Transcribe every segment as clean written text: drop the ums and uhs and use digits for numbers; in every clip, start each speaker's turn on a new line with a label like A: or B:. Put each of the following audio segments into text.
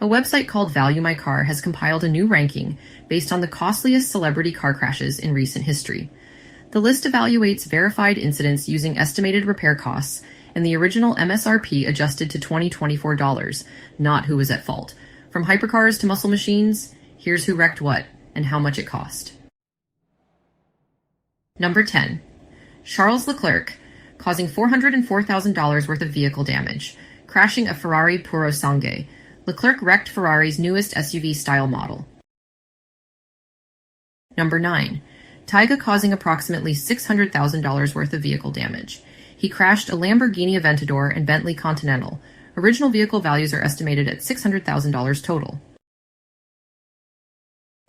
A: A website called Value My Car has compiled a new ranking based on the costliest celebrity car crashes in recent history. The list evaluates verified incidents using estimated repair costs and the original MSRP adjusted to $2024, not who was at fault. From hypercars to muscle machines, here's who wrecked what and how much it cost. Number 10. Charles Leclerc, causing $404,000 worth of vehicle damage, crashing a Ferrari Purosangue. Leclerc wrecked Ferrari's newest SUV style model. Number 9. Taiga causing approximately $600,000 worth of vehicle damage. He crashed a Lamborghini Aventador and Bentley Continental. Original vehicle values are estimated at $600,000 total.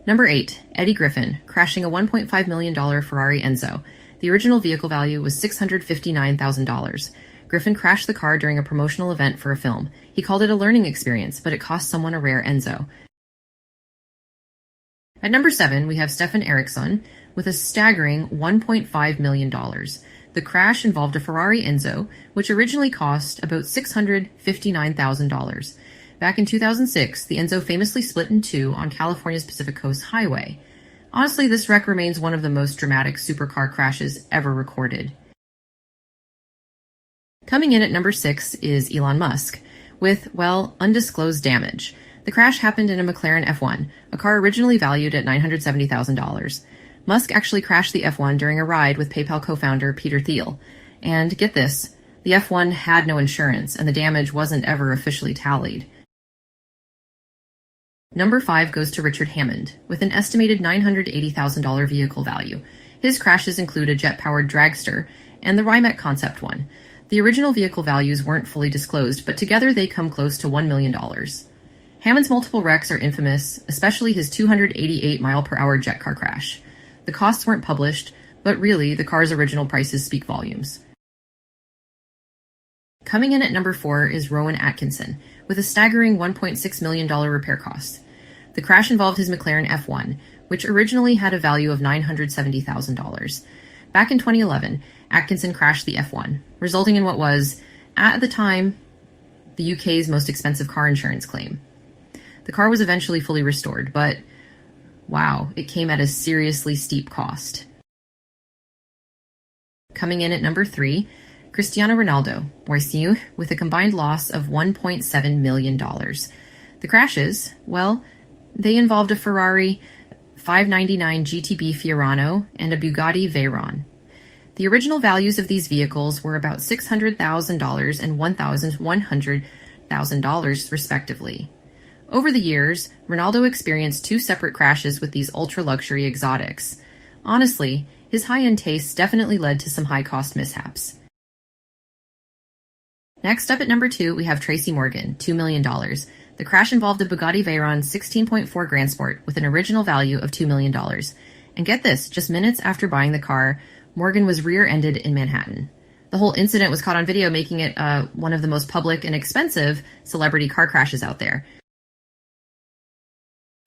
A: Number 8. Eddie Griffin, crashing a $1.5 million Ferrari Enzo. The original vehicle value was $659,000. Griffin crashed the car during a promotional event for a film. He called it a learning experience, but it cost someone a rare Enzo. At number 7, we have Stefan Eriksson with a staggering $1.5 million. The crash involved a Ferrari Enzo, which originally cost about $659,000. Back in 2006, the Enzo famously split in two on California's Pacific Coast Highway. Honestly, this wreck remains one of the most dramatic supercar crashes ever recorded. Coming in at number 6 is Elon Musk, with, well, undisclosed damage. The crash happened in a McLaren F1, a car originally valued at $970,000. Musk actually crashed the F1 during a ride with PayPal co-founder Peter Thiel. And get this, the F1 had no insurance, and the damage wasn't ever officially tallied. Number 5 goes to Richard Hammond, with an estimated $980,000 vehicle value. His crashes include a jet-powered dragster and the Rimac Concept One. The original vehicle values weren't fully disclosed, but together they come close to $1 million. Hammond's multiple wrecks are infamous, especially his 288-mile-per-hour jet car crash. The costs weren't published, but really, the car's original prices speak volumes. Coming in at number 4 is Rowan Atkinson, with a staggering $1.6 million repair cost. The crash involved his McLaren F1, which originally had a value of $970,000. Back in 2011, Atkinson crashed the F1, resulting in what was, at the time, the UK's most expensive car insurance claim. The car was eventually fully restored, but wow, it came at a seriously steep cost. Coming in at number 3, Cristiano Ronaldo, with a combined loss of $1.7 million. The crashes, well, they involved a Ferrari 599 GTB Fiorano and a Bugatti Veyron. The original values of these vehicles were about $600,000 and $1,100,000 respectively. Over the years, Ronaldo experienced 2 separate crashes with these ultra-luxury exotics. Honestly, his high-end tastes definitely led to some high-cost mishaps. Next up at number 2, we have Tracy Morgan, $2 million. The crash involved a Bugatti Veyron 16.4 Grand Sport with an original value of $2 million. And get this, just minutes after buying the car, Morgan was rear-ended in Manhattan. The whole incident was caught on video, making it one of the most public and expensive celebrity car crashes out there.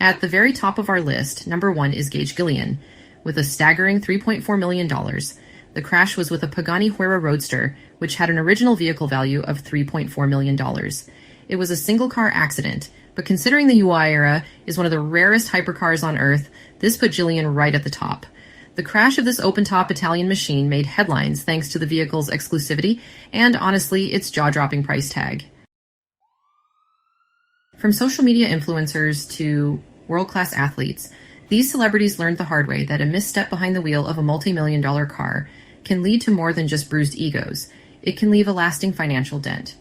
A: At the very top of our list, number 1 is Gage Gillian, with a staggering $3.4 million. The crash was with a Pagani Huayra Roadster, which had an original vehicle value of $3.4 million. It was a single-car accident, but considering the Huayra is one of the rarest hypercars on Earth, this put Gillian right at the top. The crash of this open-top Italian machine made headlines thanks to the vehicle's exclusivity and, honestly, its jaw-dropping price tag. From social media influencers to world-class athletes, these celebrities learned the hard way that a misstep behind the wheel of a multi-million-dollar car can lead to more than just bruised egos. It can leave a lasting financial dent.